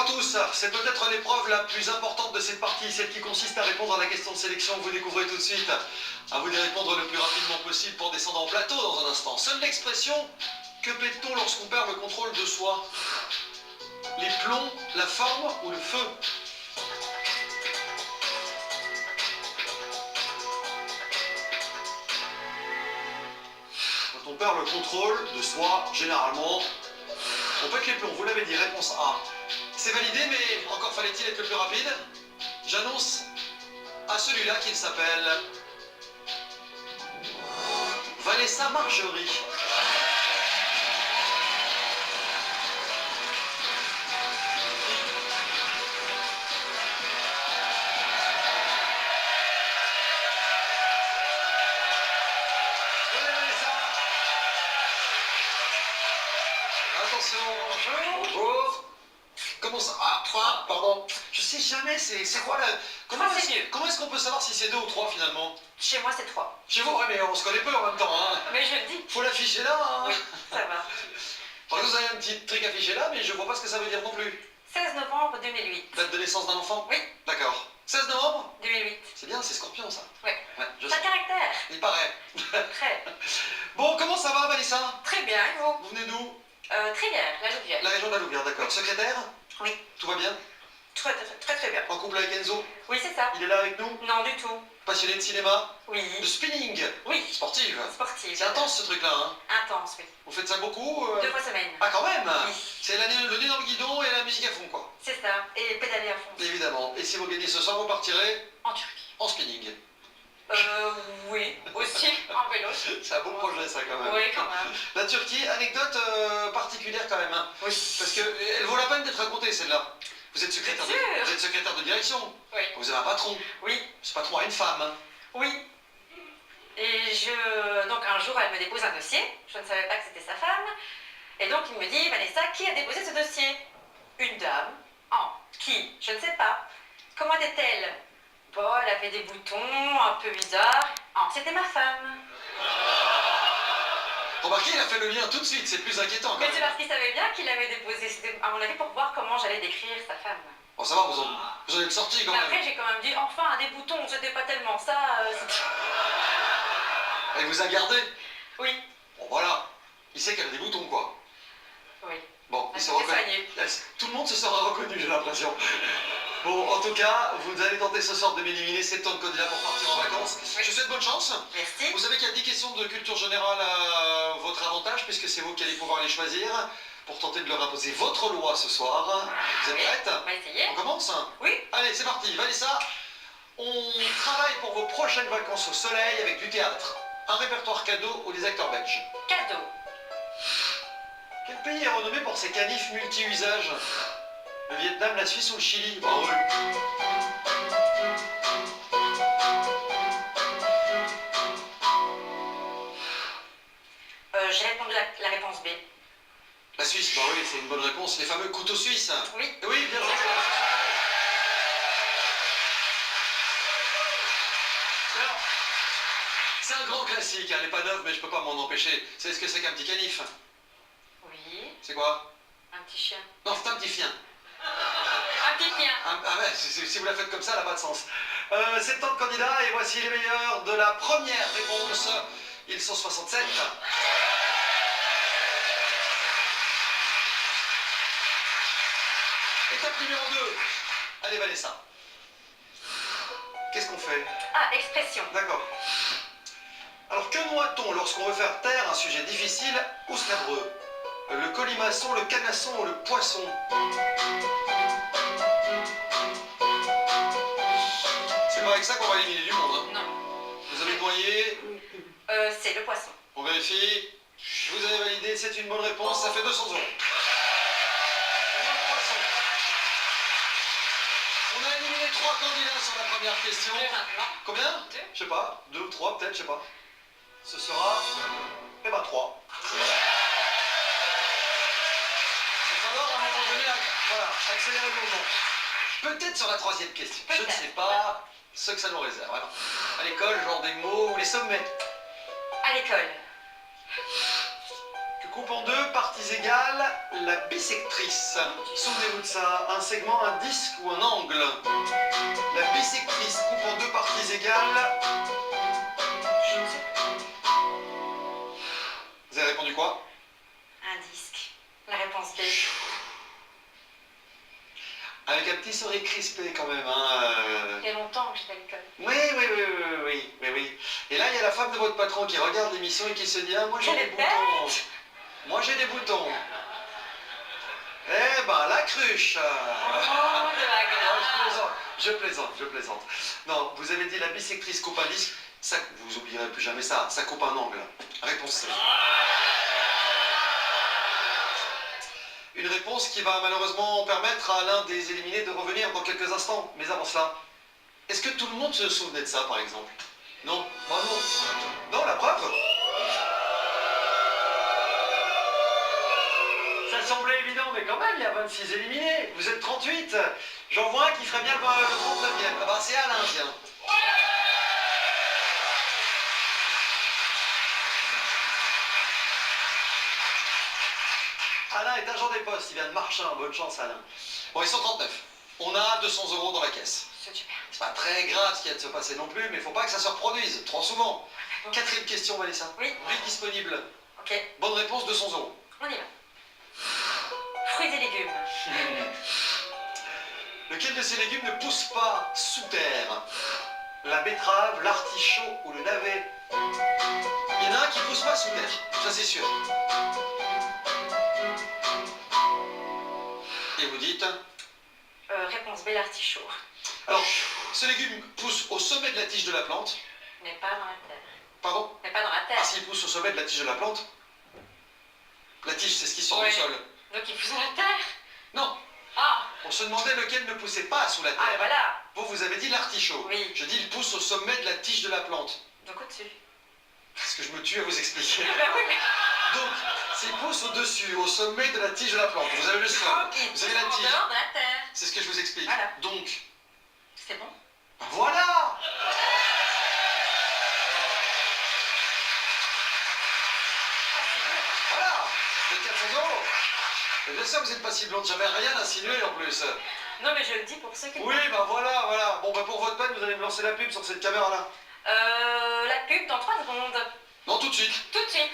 à tous, c'est peut-être l'épreuve la plus importante de cette partie, celle qui consiste à répondre à la question de sélection que vous découvrez tout de suite. À vous de répondre le plus rapidement possible pour descendre en plateau dans un instant. Seule l'expression « que pète-t-on lorsqu'on perd le contrôle de soi ?» Les plombs, la forme ou le feu? Quand on perd le contrôle de soi, généralement, on pète les plombs. Vous l'avez dit, réponse A. C'est validé, mais encore fallait-il être le plus rapide. J'annonce à celui-là qu'il s'appelle Vanessa Margerie. Attention, bonjour. Comment ça? Ah, 3, pardon. Je sais jamais, c'est quoi là? Comment est-ce qu'on peut savoir si c'est 2 ou 3 finalement? Chez moi, c'est 3. Chez vous, ouais, mais on se connaît peu en même temps, hein. Mais je le dis. Faut l'afficher là, hein. Oui, ça va. Alors, vous avez un petit truc affiché là, mais je vois pas ce que ça veut dire non plus. 16 novembre 2008. Date de naissance d'un enfant? Oui. D'accord. 16 novembre? 2008. C'est bien, c'est Scorpion ça. Oui. Ouais, je Pas sais. de caractère. Il paraît. Très. Bon, comment ça va, Vanessa? Très bien, et vous? Vous venez d'où? Très bien, la Louvière. La région de la Louvière, d'accord. Secrétaire? Oui. Tout va bien? Très bien. En couple avec Enzo? Oui, c'est ça. Il est là avec nous? Non, du tout. Passionné de cinéma? Oui. De spinning? Oui. Sportive? Sportive. C'est intense ce truc-là, hein? Intense, oui. Vous faites ça beaucoup? 2 fois semaine. Ah, quand même? Oui. C'est le nez dans le guidon et la musique à fond, quoi. C'est ça. Et pédaler à fond. Évidemment. Et si vous gagnez ce soir, vous partirez En Turquie. en spinning. Oui. Aussi, en vélo. C'est un beau projet, ça, quand même. Oui, quand même. La Turquie, anecdote particulière, quand même, hein. Oui. Parce qu'elle vaut la peine d'être racontée, celle-là. Vous êtes secrétaire Bien sûr. vous êtes secrétaire de direction. Oui. Vous avez un patron. Oui. Ce patron a une femme, hein. Oui. Et donc un jour, elle me dépose un dossier. Je ne savais pas que c'était sa femme. Et donc, il me dit, Vanessa, qui a déposé ce dossier? Une dame. Qui? Je ne sais pas. Comment était-elle? Bon, elle avait des boutons un peu bizarres. C'était ma femme. Remarquez, il a fait le lien tout de suite, c'est plus inquiétant, quand Mais même. c'est parce qu'il savait bien qu'il avait déposé, c'était à mon avis pour voir comment j'allais décrire sa femme. Bon, ça va, vous en êtes sorti, quand Mais même. après, j'ai quand même dit, enfin, des boutons, c'était pas tellement ça. Elle vous a gardé? Oui. Bon, voilà. Il sait qu'elle a des boutons, quoi. Oui. Bon, il Elle se s'est reconnaît. soignée. Tout le monde se sera reconnu, j'ai l'impression. Bon, en tout cas, vous allez tenter ce soir de m'éliminer 7 tonnes de candidats pour partir en vacances. Oui. Je vous souhaite bonne chance. Merci. Vous savez qu'il y a 10 questions de culture générale à votre avantage, puisque c'est vous qui allez pouvoir les choisir pour tenter de leur imposer votre loi ce soir. Vous êtes Oui. prête? On va essayer. On commence? Oui. Allez, c'est parti. Vanessa, on travaille pour vos prochaines vacances au soleil avec du théâtre, un répertoire cadeau ou des acteurs belges. Cadeau. Quel pays est renommé pour ses canifs multi-usages? Le Vietnam, la Suisse ou le Chili? Bah oui. J'ai répondu la réponse B. La Suisse, bah oui, c'est une bonne réponse. Les fameux couteaux suisses. Oui. Oui, bien joué. Alors, c'est un grand classique, hein, elle n'est pas neuve, mais je peux pas m'en empêcher. Vous savez ce que c'est qu'un petit canif? Oui. C'est quoi? Un petit chien. Non, c'est un petit chien. Un petit chien. Ah ouais, si vous la faites comme ça, elle n'a pas de sens. 70 candidats, et voici les meilleurs de la première réponse. Ils sont 67. Étape numéro 2. Allez, Vanessa. Qu'est-ce qu'on fait? Ah, expression. D'accord. Alors, que noie-t-on lorsqu'on veut faire taire un sujet difficile ou scabreux? Le colimaçon, le canasson ou le poisson? C'est pas avec ça qu'on va éliminer du monde, hein. Non. Vous avez noyé. C'est le poisson. On vérifie. Vous avez validé, c'est une bonne réponse, ça fait 200 €. On a éliminé 3 candidats sur la première question. Combien? 2. Je sais pas, 2 ou 3 peut-être, je sais pas. Ce sera, eh ben 3. Il va falloir à un moment donné, voilà, accélérer le mouvement. Peut-être sur la 3e question. Je ne sais pas ce que ça nous réserve. Alors, à l'école, genre des mots ou les sommets. À l'école. Que coupe en deux, parties égales, la bissectrice. Souvenez-vous de ça, un segment, un disque ou un angle. La bissectrice coupe en deux parties égales. Je ne sais pas. Vous avez répondu quoi? Un disque. La réponse B. Avec un petit sourire crispé quand même. Hein, Il y a longtemps que j'étais à l'école. Oui. Et là, il y a la femme de votre patron qui regarde l'émission et qui se dit « Ah, moi j'ai des Quelle boutons. bête. Moi j'ai des boutons. » Eh ben, la cruche. Oh, de la grâce. Je plaisante. Non, vous avez dit la bissectrice coupe un disque. Ça, vous oublierez plus jamais ça. Ça coupe un angle. Réponse C. Une réponse qui va malheureusement permettre à l'un des éliminés de revenir dans quelques instants. Mais avant cela, est-ce que tout le monde se souvenait de ça, par exemple? Non? Bravo. Non, la preuve? Ça semblait évident, mais quand même, il y a 26 éliminés. Vous êtes 38. J'en vois un qui ferait bien le 39e. Ah bah, c'est Alain, tiens. Alain est agent des postes, il vient de Marchin. Bonne chance, Alain. Bon, ils sont 39. On a 200 € dans la caisse. C'est super. C'est pas très grave ce qui a de se passer non plus, mais il faut pas que ça se reproduise trop souvent. Quatrième question, Vanessa. Oui. Rubrique disponible. Ok, Bonne réponse, 200 €. on y va. Fruits et légumes. Lequel de ces légumes ne pousse pas sous terre? La betterave, l'artichaut ou le navet? Il y en a un qui pousse pas sous terre, ça c'est sûr. Et vous dites? Réponse B, l'artichaut. Alors, ce légume pousse au sommet de la tige de la plante. N'est pas dans la terre. Pardon? N'est pas dans la terre. Ah, s'il pousse au sommet de la tige de la plante? La tige, c'est ce qui sort Ouais. du sol. Donc il pousse dans la terre. Non, Ah, on se demandait lequel ne poussait pas sous la terre. ah voilà. Vous avez dit l'artichaut. Oui. Je dis il pousse au sommet de la tige de la plante. Donc au-dessus. Parce que je me tue à vous expliquer. Bah oui, mais... Donc, s'il pousse au-dessus, au sommet de la tige de la plante, vous avez le sol, Donc il vous pousse avez la en tige. dehors de la terre. C'est ce que je vous explique. Voilà. Donc, C'est bon. ben voilà! Voilà! C'est 400 €. Et bien sûr, vous n'êtes pas si blonde, j'avais rien insinué en plus. Non mais je le dis pour ceux qui... Oui, ben voilà. Bon, ben pour votre peine, vous allez me lancer la pub sur cette caméra-là. La pub dans 3 secondes. Non, tout de suite. Tout de suite.